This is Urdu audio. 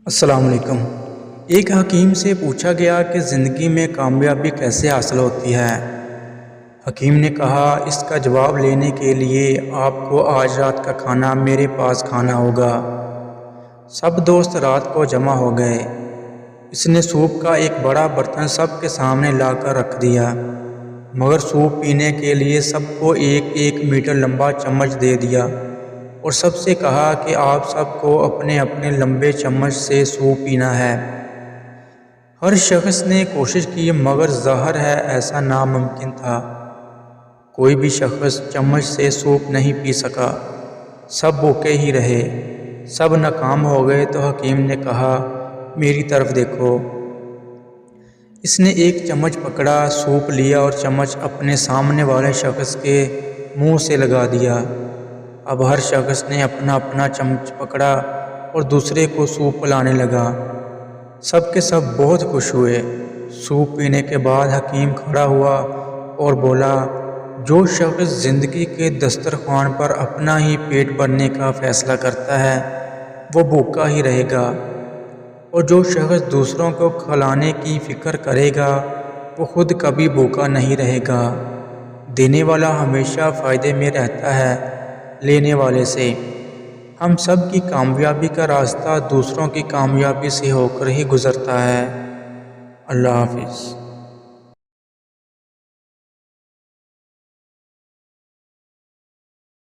السلام علیکم۔ ایک حکیم سے پوچھا گیا کہ زندگی میں کامیابی کیسے حاصل ہوتی ہے۔ حکیم نے کہا، اس کا جواب لینے کے لیے آپ کو آج رات کا کھانا میرے پاس کھانا ہوگا۔ سب دوست رات کو جمع ہو گئے۔ اس نے سوپ کا ایک بڑا برتن سب کے سامنے لا کر رکھ دیا، مگر سوپ پینے کے لیے سب کو ایک ایک میٹر لمبا چمچ دے دیا اور سب سے کہا کہ آپ سب کو اپنے اپنے لمبے چمچ سے سوپ پینا ہے۔ ہر شخص نے کوشش کی مگر ظاہر ہے ایسا ناممکن تھا۔ کوئی بھی شخص چمچ سے سوپ نہیں پی سکا۔ سب بھوکے ہی رہے۔ سب ناکام ہو گئے تو حکیم نے کہا، میری طرف دیکھو۔ اس نے ایک چمچ پکڑا، سوپ لیا اور چمچ اپنے سامنے والے شخص کے منہ سے لگا دیا۔ اب ہر شخص نے اپنا اپنا چمچ پکڑا اور دوسرے کو سوپ پلانے لگا۔ سب کے سب بہت خوش ہوئے۔ سوپ پینے کے بعد حکیم کھڑا ہوا اور بولا، جو شخص زندگی کے دسترخوان پر اپنا ہی پیٹ بھرنے کا فیصلہ کرتا ہے وہ بھوکا ہی رہے گا، اور جو شخص دوسروں کو کھلانے کی فکر کرے گا وہ خود کبھی بھوکا نہیں رہے گا۔ دینے والا ہمیشہ فائدے میں رہتا ہے لینے والے سے۔ ہم سب کی کامیابی کا راستہ دوسروں کی کامیابی سے ہو کر ہی گزرتا ہے۔ اللہ حافظ۔